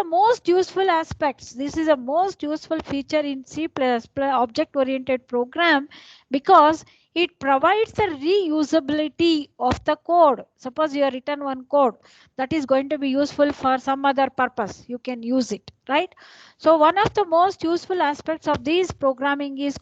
the most useful aspects. This is a most useful feature in C++ object oriented program because it provides the reusability of the code. Suppose you have written one code that is going to be useful for some other purpose. You can use it, right? So one of the most useful aspects of this programming is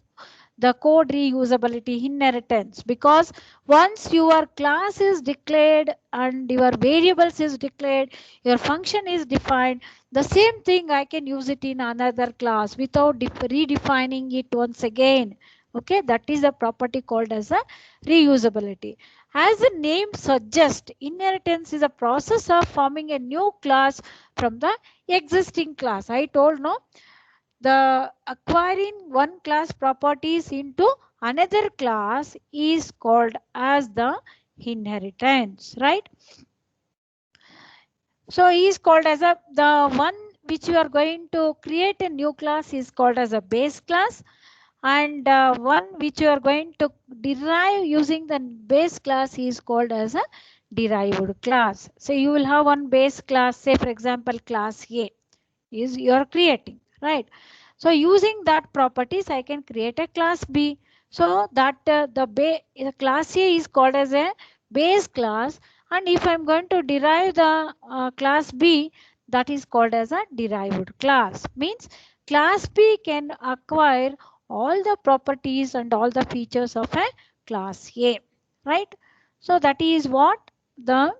the code reusability, inheritance, because once your class is declared and your variables is declared, your function is defined, the same thing I can use it in another class without redefining it once again. Okay, that is a property called as a reusability. As the name suggests, inheritance is a process of forming a new class from the existing class. I told no, the acquiring one class properties into another class is called as the inheritance, right? So is called as a, the one which you are going to create a new class is called as a base class, and one which you are going to derive using the base class is called as a derived class. So you will have one base class, say for example class A is you are creating, right? So using that properties, I can create a class B. So that the class A is called as a base class, and if I'm going to derive the class B, that is called as a derived class. Means class B can acquire all the properties and all the features of a class A, right? So that is what the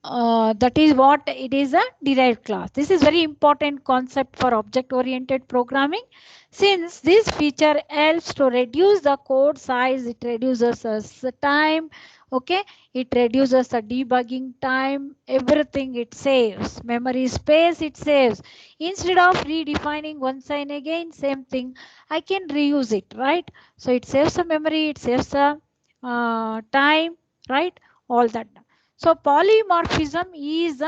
that is what it is, a derived class. This is very important concept for object oriented programming, since this feature helps to reduce the code size, it reduces the time, okay, it reduces the debugging time, everything it saves, memory space it saves. Instead of redefining once and again same thing, I can reuse it, right? So it saves the memory, it saves the time, right? All that. So polymorphism is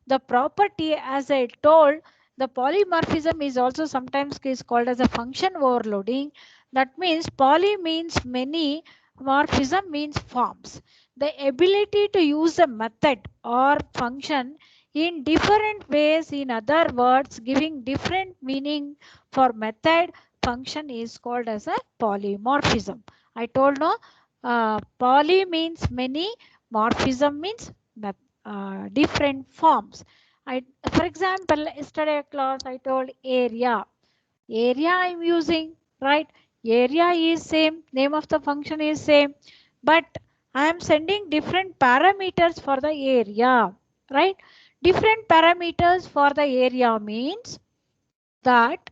the property, as I told, the polymorphism is also sometimes is called as a function overloading. That means poly means many, morphism means forms. The ability to use a method or function in different ways, in other words, giving different meaning for method, function is called as a polymorphism. I told no, poly means many, morphism means different forms. For example, yesterday class I told area. Area I'm using, right? Area is same, name of the function is same, but I am sending different parameters for the area, right? Different parameters for the area means that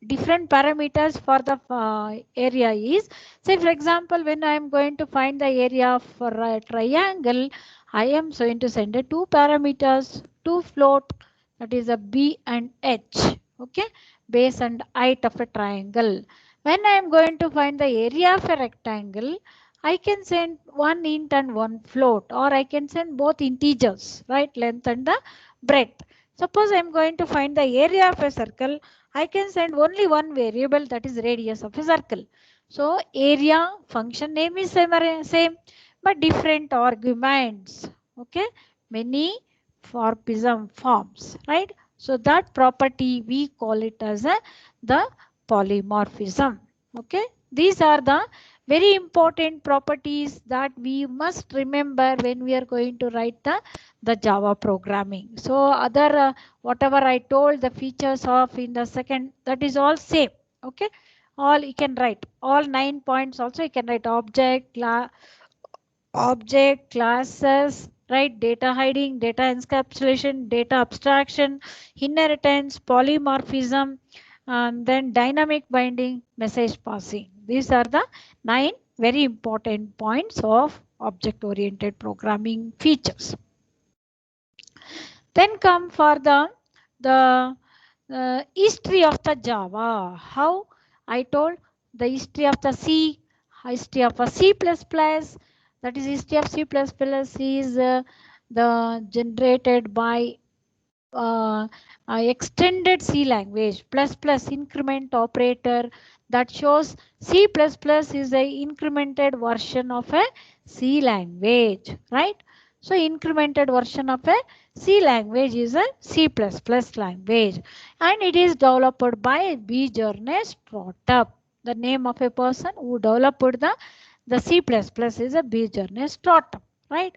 different parameters for the area is, say for example, when I am going to find the area for a triangle, I am going to send a two parameters, two float, that is a b and h, okay, base and height of a triangle. When I am going to find the area of a rectangle, I can send one int and one float, or I can send both integers, right, length and the breadth. Suppose I am going to find the area of a circle, I can send only one variable, that is radius of a circle. So area function name is same but different arguments. Okay, many morphism forms, right? So that property we call it as the polymorphism. Okay, these are the very important properties that we must remember when we are going to write the Java programming. So other whatever I told the features of in the second, that is all same. Okay, all you can write, all 9 points also you can write: object, classes, right, data hiding, data encapsulation, data abstraction, inheritance, polymorphism, and then dynamic binding, message passing. These are the 9 very important points of object oriented programming features. Then come for the history of the Java. How I told the history of the C, history of a C++. That is history of C++ is the generated by extended C language plus plus increment operator, that shows C++ is a incremented version of a C language, right? So incremented version of a C language is a C++ language, and it is developed by Bjorn startup. The name of a person who developed the C++ is a Bjorn startup, right?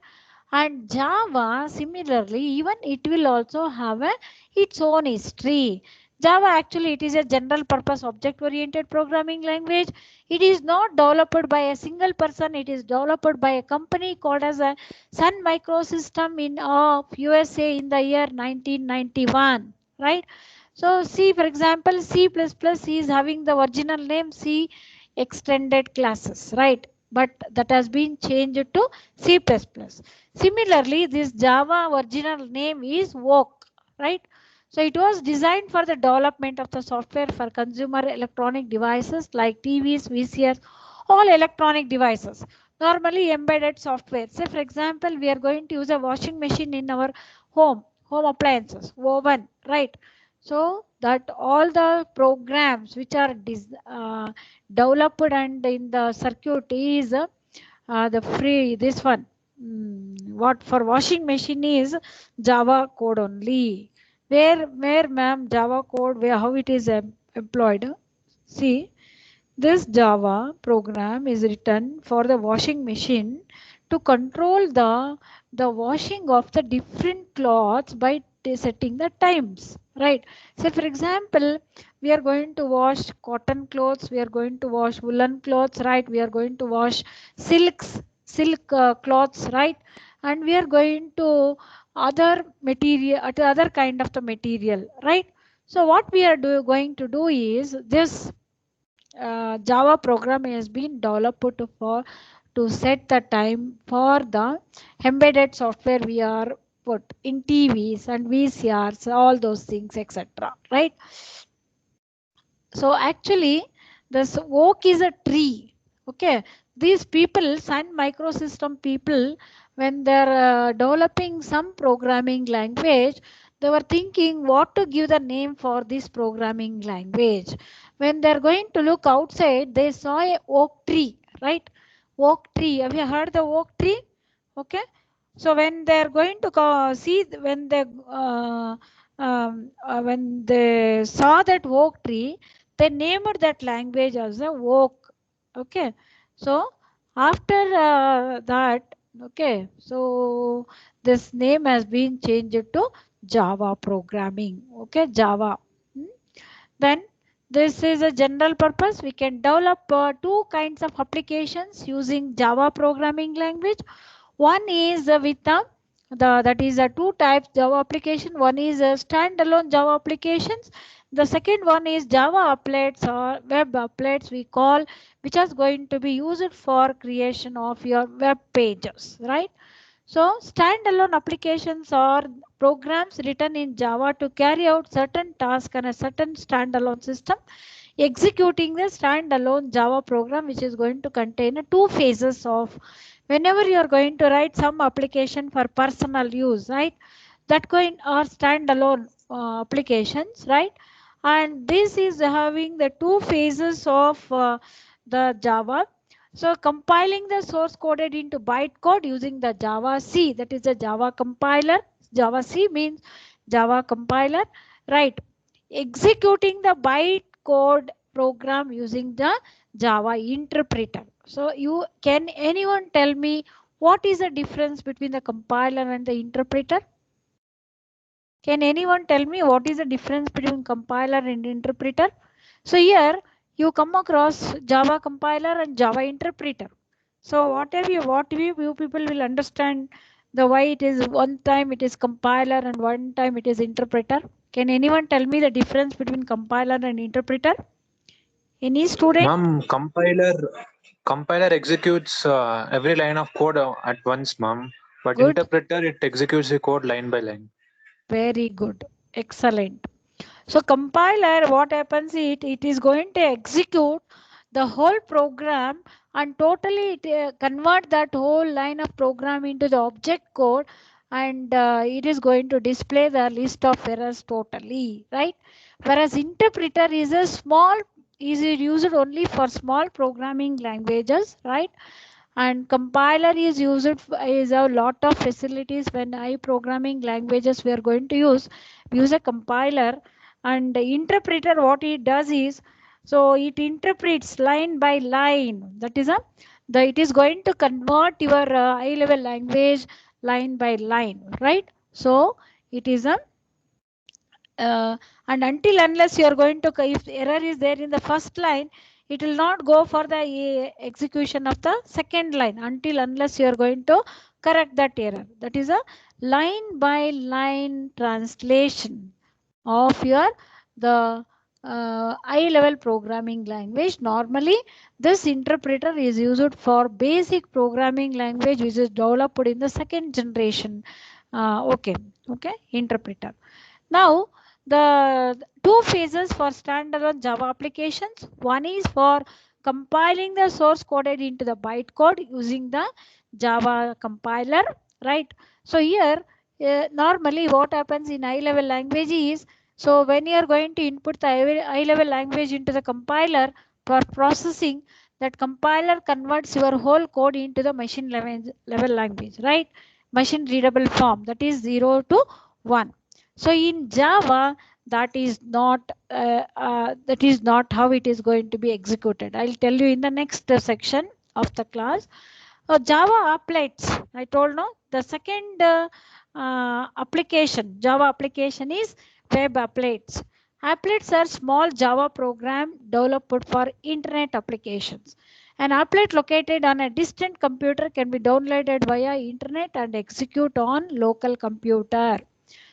And Java similarly, even it will also have its own history. Java actually it is a general purpose object oriented programming language. It is not developed by a single person. It is developed by a company called as a Sun Microsystem in of USA in the year 1991, right? So C, for example, C++ is having the original name C extended classes, right? But that has been changed to C++. Similarly, this Java original name is Ooc, right? So it was designed for the development of the software for consumer electronic devices like TVs, VCRs, all electronic devices. Normally embedded software. Say for example, we are going to use a washing machine in our home appliances, oven, right? So that all the programs which are developed and in the circuit is the free this one. What for washing machine is Java code only. Where ma'am Java code where how it is employed? See, this Java program is written for the washing machine to control the washing of the different cloths by setting the times, right? So for example, we are going to wash cotton clothes, we are going to wash woolen clothes, right? We are going to wash silk cloths, right? And we are going to other material, other kind of the material, right? So what we are going to do is this Java program has been developed for to set the time for the embedded software we are put in TVs and VCRs, all those things, etc. Right? So actually, this oak is a tree. Okay, these people, Sun Microsystem people, when they're developing some programming language, they were thinking what to give the name for this programming language. When they're going to look outside, they saw a oak tree, right? Oak tree. Have you heard the oak tree? Okay. So when they're going to see when they saw that oak tree, they named that language as a oak. Okay. So after that, okay, so this name has been changed to Java programming. Okay, Java. Hmm. Then this is a general purpose. We can develop two kinds of applications using Java programming language. One is with the that is a two types Java application. One is a standalone Java applications. The second one is Java applets or web applets we call, which is going to be used for creation of your web pages, right? So standalone applications are programs written in Java to carry out certain tasks on a certain standalone system, executing the standalone Java program, which is going to contain two phases of whenever you are going to write some application for personal use, right? That going are standalone applications, right? And this is having the two phases of the Java. So compiling the source coded into bytecode using the Java C, that is the Java compiler. Java C means Java compiler, right? Executing the bytecode program using the Java interpreter. So you can anyone tell me what is the difference between the compiler and the interpreter? Can anyone tell me what is the difference between compiler and interpreter? So here you come across Java compiler and Java interpreter. So you people will understand the why it is one time it is compiler and one time it is interpreter. Can anyone tell me the difference between compiler and interpreter? Any student? Ma'am, compiler executes every line of code at once, ma'am. But Good. interpreter it executes the code line by line. Very good. Excellent. So compiler, what happens it is going to execute the whole program and totally it, convert that whole line of program into the object code, and it is going to display the list of errors totally, right? Whereas interpreter is a small, is used only for small programming languages, right? And compiler is used is a lot of facilities. When I programming languages we are going to use a compiler. And the interpreter, what it does is, so it interprets line by line. That is a the it is going to convert your high level language line by line, right? So it is a and until unless you are going to, if error is there in the first line, it will not go for the execution of the second line until unless you are going to correct that error. That is a line by line translation of your the high level programming language. Normally this interpreter is used for basic programming language which is developed in the second generation. Okay, interpreter. Now, the two phases for standalone Java applications. One is for compiling the source coded into the bytecode using the Java compiler, right? So here, normally what happens in high level language is, so when you are going to input the high level language into the compiler for processing, that compiler converts your whole code into the machine level language, right? Machine readable form, that is 0 to 1. So in Java, that is not how it is going to be executed. I'll tell you in the next section of the class. Java applets. I told no. The second application, Java application is web applets. Applets are small Java program developed for internet applications. An applet located on a distant computer can be downloaded via internet and execute on local computer.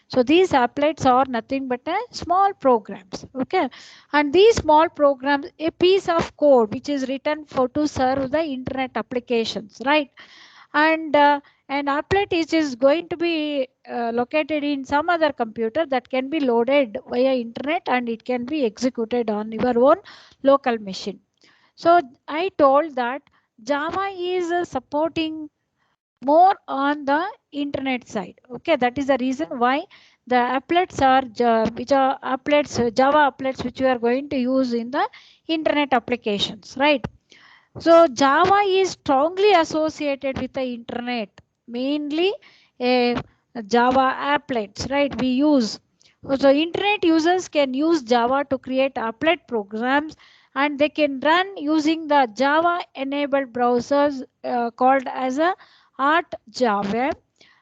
So these applets are nothing but a small programs, okay? And these small programs, a piece of code which is written for to serve the internet applications, right? And an applet is going to be located in some other computer that can be loaded via internet and it can be executed on your own local machine. So I told that Java is supporting more on the internet side. Okay, that is the reason why the applets are which are applets, Java applets which we are going to use in the internet applications, right? So Java is strongly associated with the internet, mainly a Java applets, right? We use, so internet users can use Java to create applet programs, and they can run using the Java enabled browsers called as a Art Java.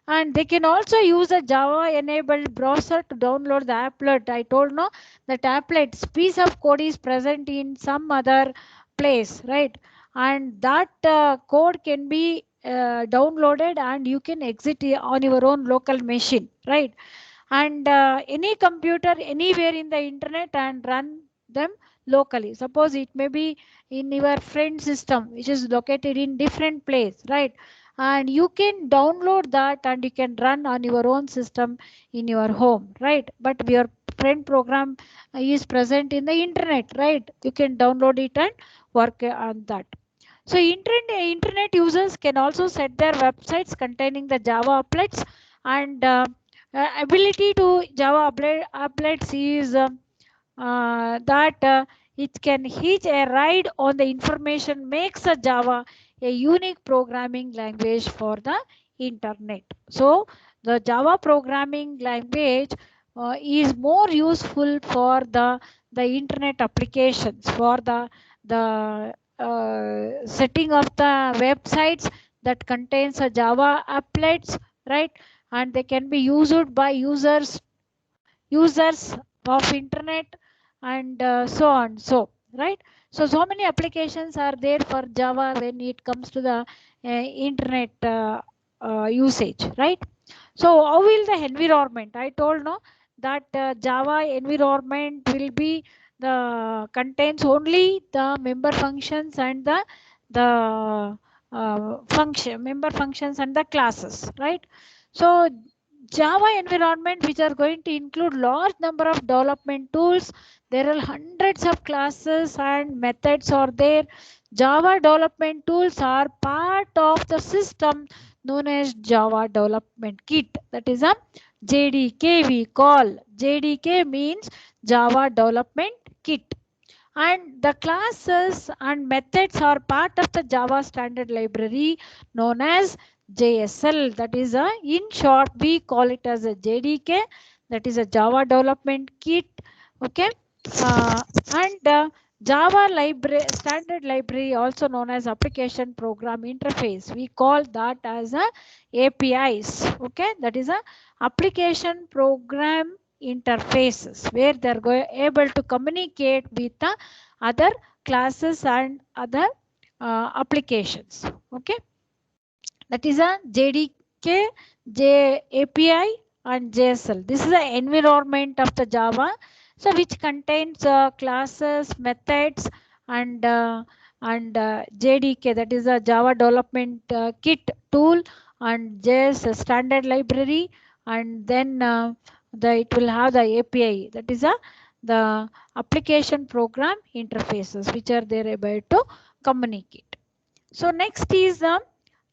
And they can also use a Java enabled browser to download the applet. I told no that applets piece of code is present in some other place, right? And that code can be downloaded and you can exit it on your own local machine, right? And any computer anywhere in the internet and run them locally. Suppose it may be in your friend system which is located in different place, right? And you can download that and you can run on your own system in your home, right? But your friend program is present in the internet, right? You can download it and work on that. So internet users can also set their websites containing the Java applets. And ability to Java applets is that it can hitch a ride on the information, makes a Java a unique programming language for the internet. So the Java programming language is more useful for the internet applications, for the setting of the websites that contains a Java applets, right? And they can be used by users of internet and so on, so right. So many applications are there for Java when it comes to the internet usage, right? So how will the environment, I told no that Java environment will be the contains only the member functions and the function member functions and the classes, right? So Java environment which are going to include large number of development tools. There are hundreds of classes and methods are there. Java development tools are part of the system known as Java Development Kit. That is a JDK we call. JDK means Java Development Kit. And the classes and methods are part of the Java standard library known as JSL. That is a, in short, we call it as a JDK. That is a Java development kit. Okay. And Java library, standard library, also known as application program interface. We call that as a APIs. Okay. That is a application program interfaces where they are able to communicate with the other classes and other applications. Okay, that is a JDK, API and JSL. This is the environment of the Java, so which contains classes, methods, and JDK, that is a Java development kit tool, and JS standard library, and then it will have the API, that is a the application program interfaces which are there able to communicate. So next is the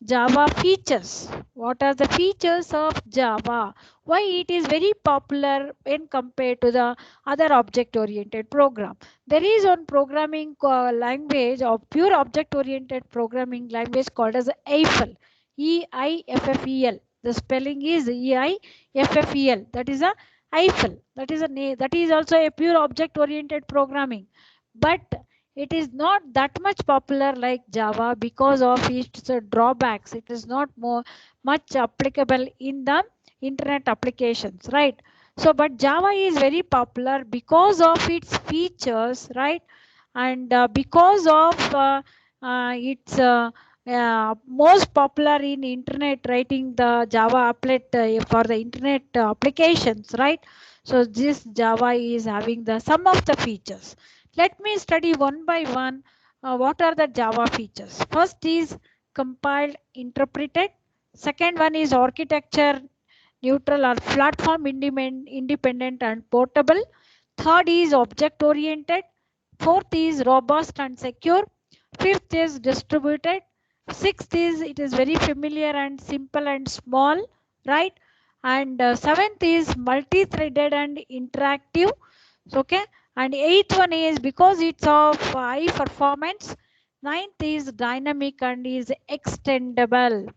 Java features. What are the features of Java? Why it is very popular when compared to the other object-oriented program? There is one programming language or pure object-oriented programming language called as Eiffel. EIFFEL. The spelling is EIFFEL. That is a Eiffel. That is a that is also a pure object-oriented programming. But it is not that much popular like Java because of its drawbacks. It is not more much applicable in the internet applications, right? So, but Java is very popular because of its features, right? And because of its most popular in internet writing the Java applet for the internet applications, right? So this Java is having the some of the features. Let me study one by one what are the Java features. First is compiled interpreted. Second one is architecture neutral or platform independent and portable. Third is object oriented. Fourth is robust and secure. Fifth is distributed. Sixth is it is very familiar and simple and small, right? And seventh is multi-threaded and interactive. So, okay. And eighth one is because it's of high performance. Ninth is dynamic and is extendable.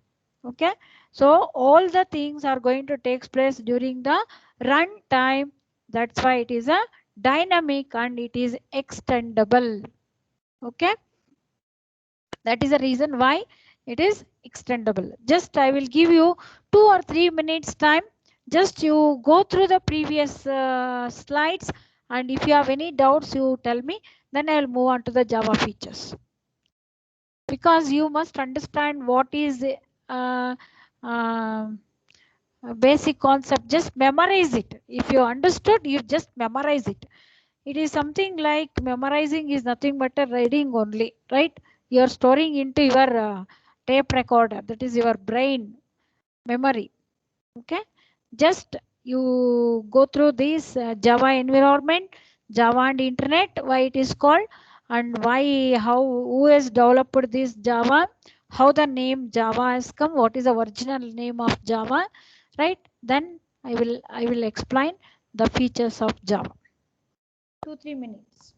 Okay. So all the things are going to take place during the run time. That's why it is a dynamic and it is extendable. Okay. That is the reason why it is extendable. Just I will give you 2 or 3 minutes time. Just you go through the previous slides, and if you have any doubts, you tell me. Then I will move on to the Java features. Because you must understand what is uh, uh, basic concept. Just memorize it. If you understood, you just memorize it. It is something like memorizing is nothing but a reading only, right? You are storing into your tape recorder. That is your brain memory. Okay. Just you go through this Java environment, Java and internet, why it is called, and why, how, who has developed this Java, how the name Java has come, what is the original name of Java, right? Then I will explain the features of Java. 2 3 minutes.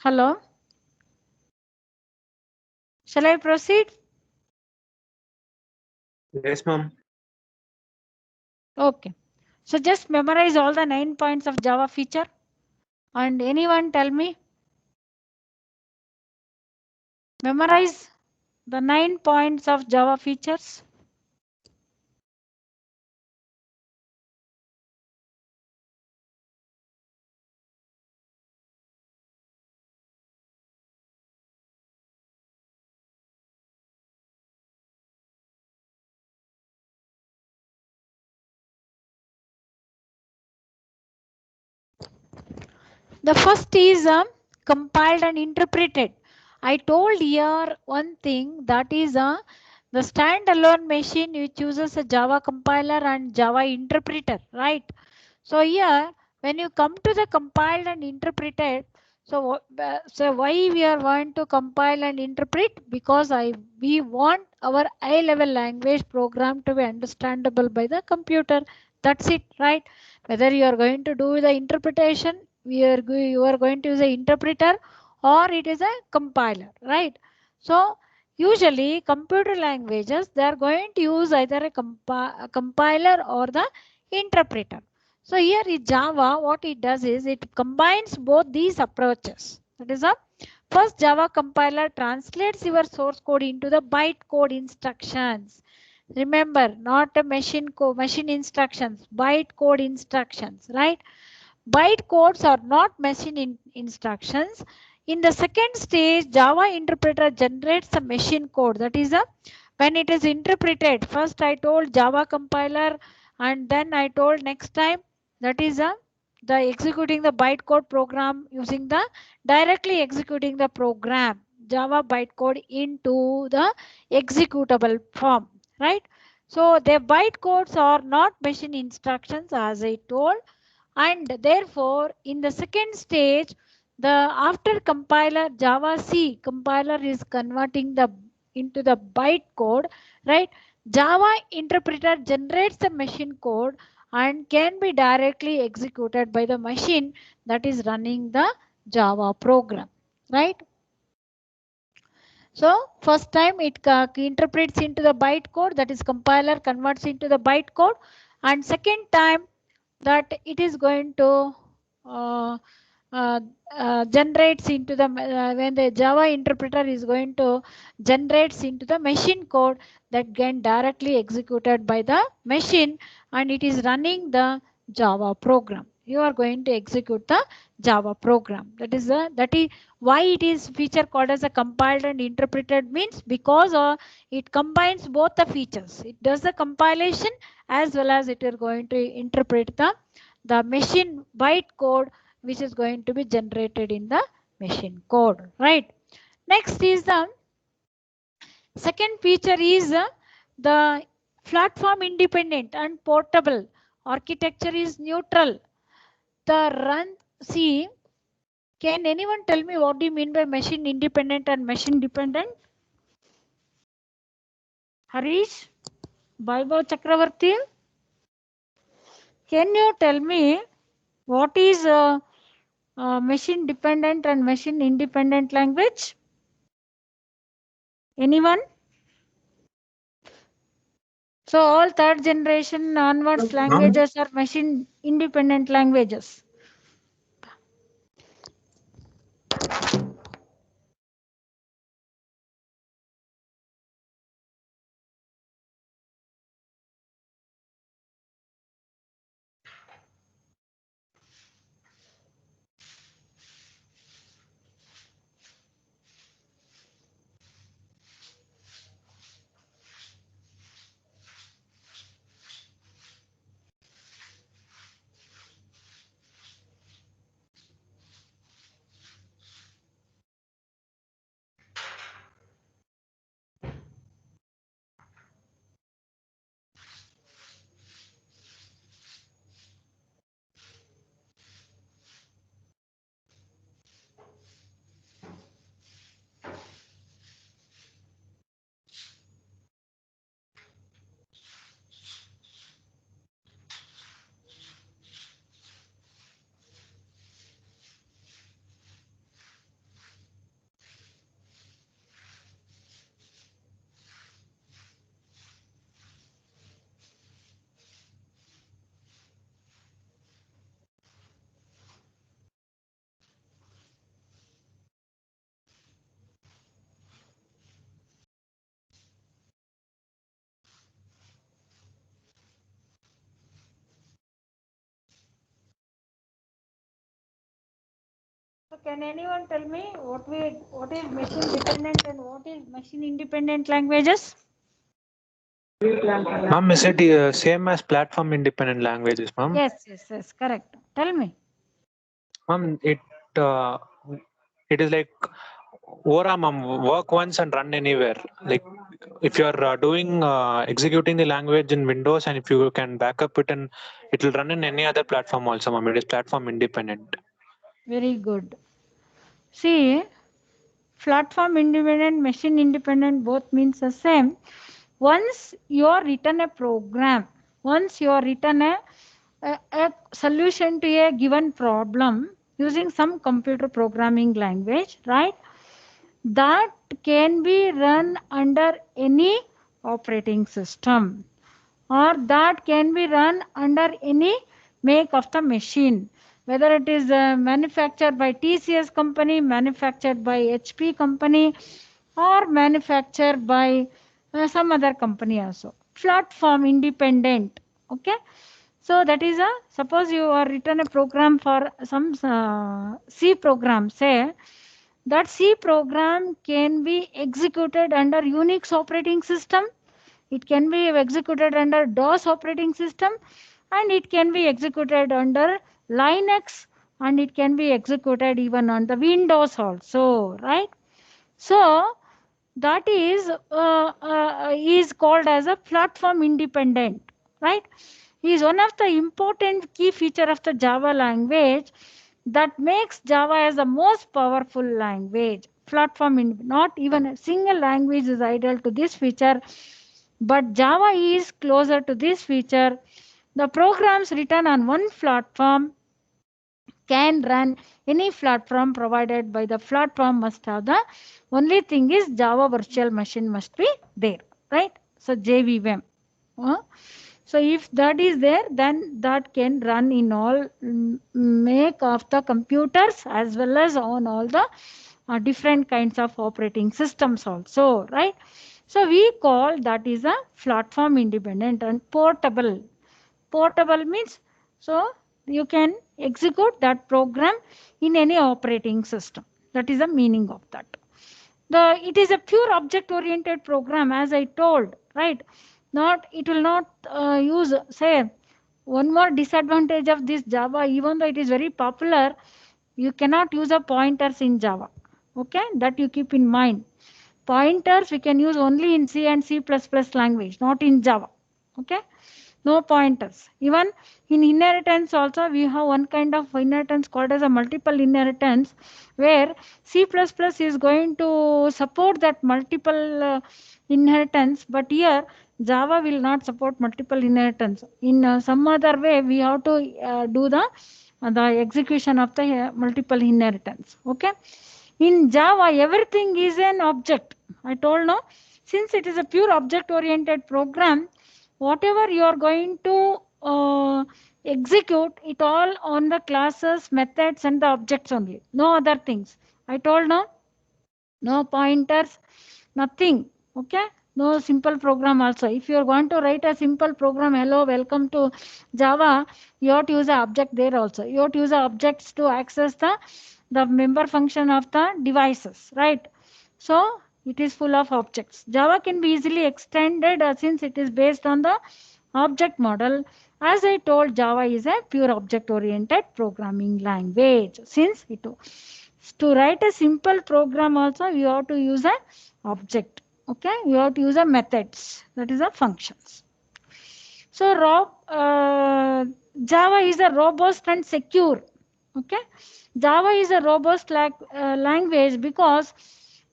Hello. Shall I proceed? Yes, ma'am. Okay. So just memorize all the 9 points of Java feature. And anyone tell me? Memorize the 9 points of Java features. The first is compiled and interpreted. I told here one thing, that is the standalone machine which uses a Java compiler and Java interpreter, right? So here, when you come to the compiled and interpreted, so why we are want to compile and interpret? Because we want our high level language program to be understandable by the computer. That's it, right? Whether you are going to do the interpretation, you are going to use an interpreter, or it is a compiler, right? So usually computer languages, they are going to use either a compiler or the interpreter. So here in Java, what it does is it combines both these approaches. That is, a first Java compiler translates your source code into the bytecode instructions. Remember, not a machine instructions, bytecode instructions, right? Byte codes are not machine instructions. In the second stage, Java interpreter generates a machine code. That is a when it is interpreted. First, I told Java compiler, and then I told next time, that is a the executing the bytecode program using the directly executing the program Java bytecode into the executable form, right? So the bytecodes are not machine instructions, as I told, and therefore in the second stage, the after compiler Java C compiler is converting the into the byte code, right? Java interpreter generates the machine code and can be directly executed by the machine that is running the Java program, right? So first time it interprets into the byte code, that is compiler converts into the byte code, and second time that it is going to uh, uh, generates into the when the Java interpreter is going to generates into the machine code that can directly executed by the machine, and it is running the Java program. You are going to execute the Java program. That is why it is feature called as a compiled and interpreted, means because it combines both the features. It does the compilation as well as it is going to interpret the machine byte code which is going to be generated in the machine code, right? Next is the second feature is the platform independent and portable architecture is neutral. The run see, can anyone tell me what do you mean by machine independent and machine dependent? Harish, Vaibhav Chakravarti, can you tell me what is machine dependent and machine independent language? Anyone? So all third generation onwards Ma'am, languages are machine independent languages. can anyone tell me what is machine dependent and what is machine independent languages? Ma'am, is it same as platform independent languages, ma'am? Yes, yes, yes, correct. Tell me. Ma'am, uh, it is like Ora, ma'am, work once and run anywhere. Like if you are doing executing the language in Windows, and if you can back up it, and it will run in any other platform also, ma'am. It is platform independent. Very good. See, platform independent, machine independent both means the same. Once you are written a program, once you are written a solution to a given problem using some computer programming language, right? That can be run under any operating system, or that can be run under any make of the machine, whether it is manufactured by TCS company, manufactured by HP company, or manufactured by some other company also. Platform independent. Okay. So that is a, suppose you are written a program for some C program, say that C program can be executed under Unix operating system, it can be executed under DOS operating system, and it can be executed under Linux, and it can be executed even on the Windows also, right? So that is called as a platform independent, right? Is one of the important key feature of the Java language that makes Java as the most powerful language. Platform not even a single language is ideal to this feature, but Java is closer to this feature. The programs written on one platform can run any platform provided by the platform must have the only thing is Java virtual machine must be there, right? So JVM. uh, so if that is there, then that can run in all make of the computers as well as on all the different kinds of operating systems also, right? So we call that is a platform independent and portable. Portable means so you can execute that program in any operating system. That is the meaning of that. It is a pure object oriented program, as I told, right? Not it will not use, say, one more disadvantage of this Java, even though it is very popular, you cannot use a pointers in Java. Okay, that you keep in mind. Pointers we can use only in C and C++ language, not in Java. Okay, no pointers. Even in inheritance also we have one kind of inheritance called as a multiple inheritance, where C++ is going to support that multiple inheritance, but here Java will not support multiple inheritance. In some other way we have to do the execution of the multiple inheritance. Okay, in Java everything is an object. I told no, since it is a pure object oriented program, whatever you are going to execute it all on the classes, methods and the objects only, no other things. I told no, no pointers, nothing. Okay, no simple program also. If you are going to write a simple program, hello welcome to Java, you have to use a object there also. You have to use a objects to access the member function of the devices, right? So it is full of objects. Java can be easily extended since it is based on the object model. As I told, Java is a pure object oriented programming language. Since it to write a simple program also you have to use a object. Okay, you have to use a methods, that is a functions. So Java is a robust and secure. Okay, Java is a robust language because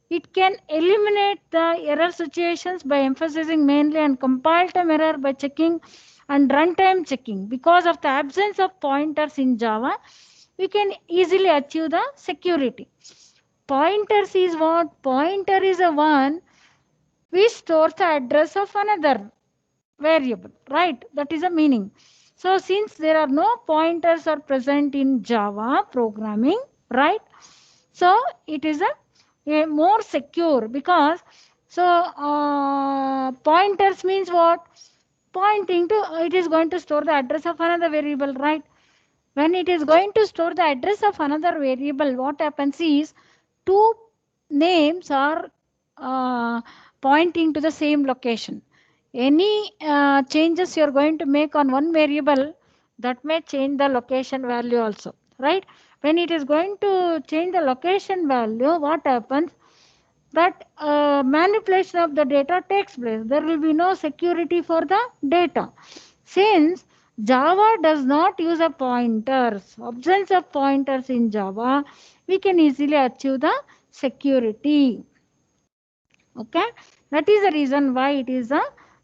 it can eliminate the error situations by emphasizing mainly on compile time error by checking and runtime checking. Because of the absence of pointers in Java, we can easily achieve the security. Pointers is what? Pointer is a one which stores the address of another variable, right? That is a meaning. So since there are no pointers are present in Java programming, right? So it is a more secure because so pointers means what? Pointing to it is going to store the address of another variable, right? When it is going to store the address of another variable, what happens is two names are uh, pointing to the same location. Any changes you are going to make on one variable, that may change the location value also, right? When it is going to change the location value, what happens? That manipulation of the data takes place. There will be no security for the data. Since Java does not use a pointers, absence of pointers in Java, we can easily achieve the security. Okay, that is the reason why it is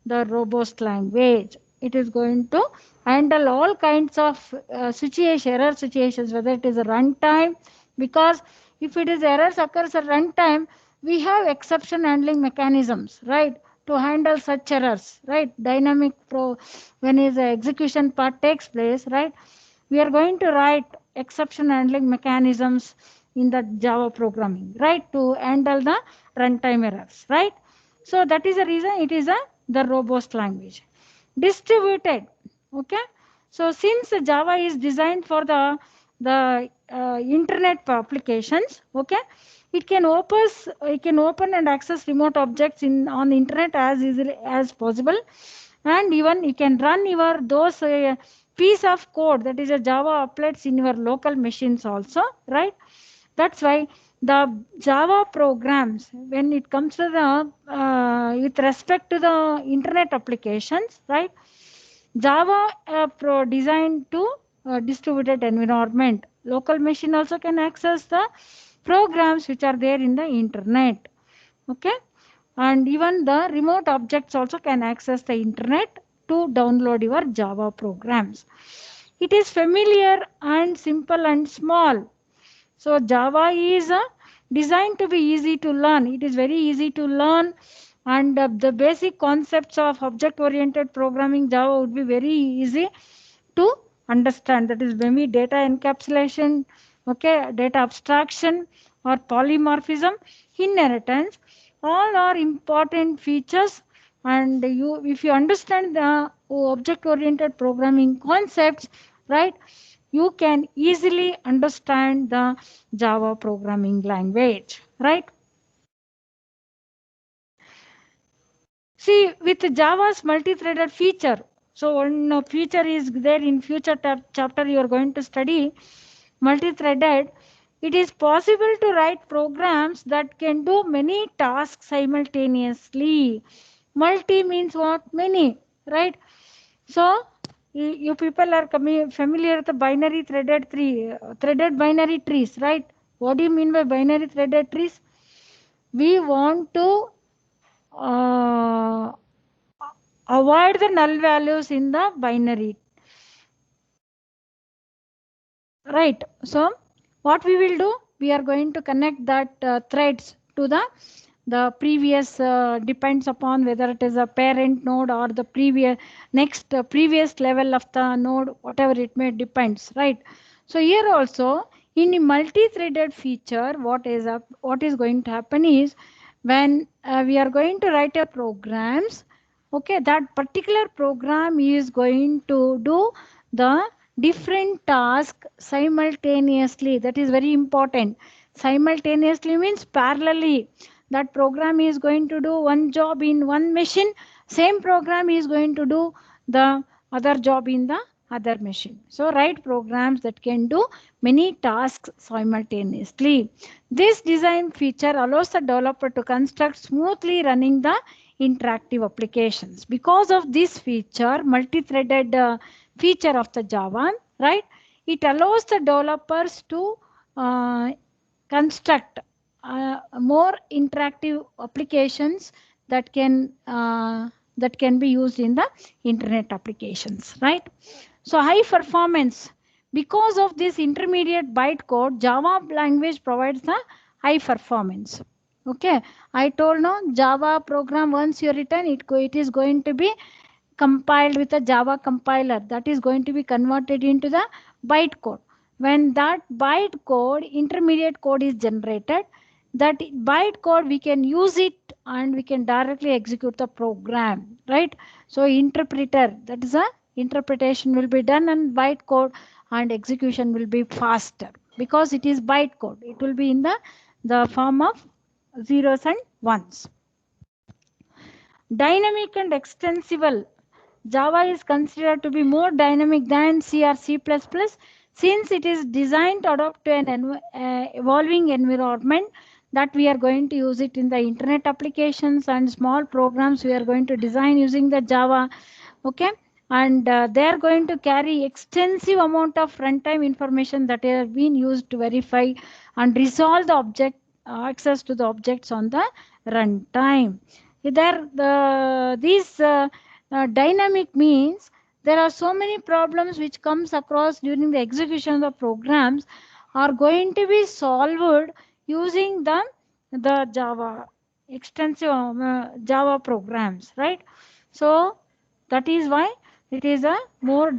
the robust language. It is going to handle all kinds of error situations, whether it is a runtime, because if it is errors occurs at runtime, we have exception handling mechanisms, right, to handle such errors, right? Dynamic pro when is the execution part takes place, right? We are going to write exception handling mechanisms in the Java programming, right, to handle the runtime errors, right? So that is the reason it is the robust language. Distributed, okay. So since Java is designed for the internet applications, okay, it can open and access remote objects in on the internet as easily as possible, and even you can run your those piece of code, that is a Java applets in your local machines also, right? That's why the Java programs, when it comes to the with respect to the internet applications, right? Java designed to distributed environment. Local machine also can access the programs which are there in the internet. Okay, and even the remote objects also can access the internet to download your Java programs. It is familiar and simple and small. So Java is designed to be easy to learn. It is very easy to learn, and the basic concepts of object-oriented programming Java would be very easy to understand. That is maybe data encapsulation, okay, data abstraction or polymorphism, inheritance. All are important features, and if you understand the object-oriented programming concepts, right, you can easily understand the Java programming language, right? See, with Java's multi-threaded feature, so one feature is there in future chapter you are going to study, multi-threaded. It is possible to write programs that can do many tasks simultaneously. Multi means what? Many, right? So you people are familiar with the threaded binary trees, right? What do you mean by binary threaded trees? We want to uh, avoid the null values in the binary, right? So what we will do, we are going to connect that threads to the previous depends upon whether it is a parent node or the previous level of the node, whatever it may depends, right? So here also in a multi-threaded feature, what is going to happen is when we are going to write a programs, okay, that particular program is going to do the different task simultaneously. That is very important. Simultaneously means parallelly. That program is going to do one job in one machine, same program is going to do the other job in the other machine. So write programs that can do many tasks simultaneously. This design feature allows the developer to construct smoothly running the interactive applications. Because of this feature, multi-threaded feature of the Java, right? It allows the developers to uh, construct more interactive applications that can be used in the internet applications, right? So high performance, because of this intermediate bytecode, Java language provides the high performance. Okay, I told no, Java program once you written it, it is going to be compiled with a Java compiler that is going to be converted into the bytecode. When that bytecode, intermediate code is generated, that bytecode we can use it and we can directly execute the program, right? So interpreter, that is a interpretation will be done and bytecode, and execution will be faster because it is bytecode. It will be in the form of zeros and ones. Dynamic and extensible. Java is considered to be more dynamic than C or C++ since it is designed to adapt to an evolving environment, that we are going to use it in the internet applications and small programs we are going to design using the Java. Okay, and they are going to carry extensive amount of runtime information that have been used to verify and resolve the object access to the objects on the runtime. There the these dynamic means there are so many problems which comes across during the execution of the programs are going to be solved using the Java extensive Java programs, right? So that is why it is a more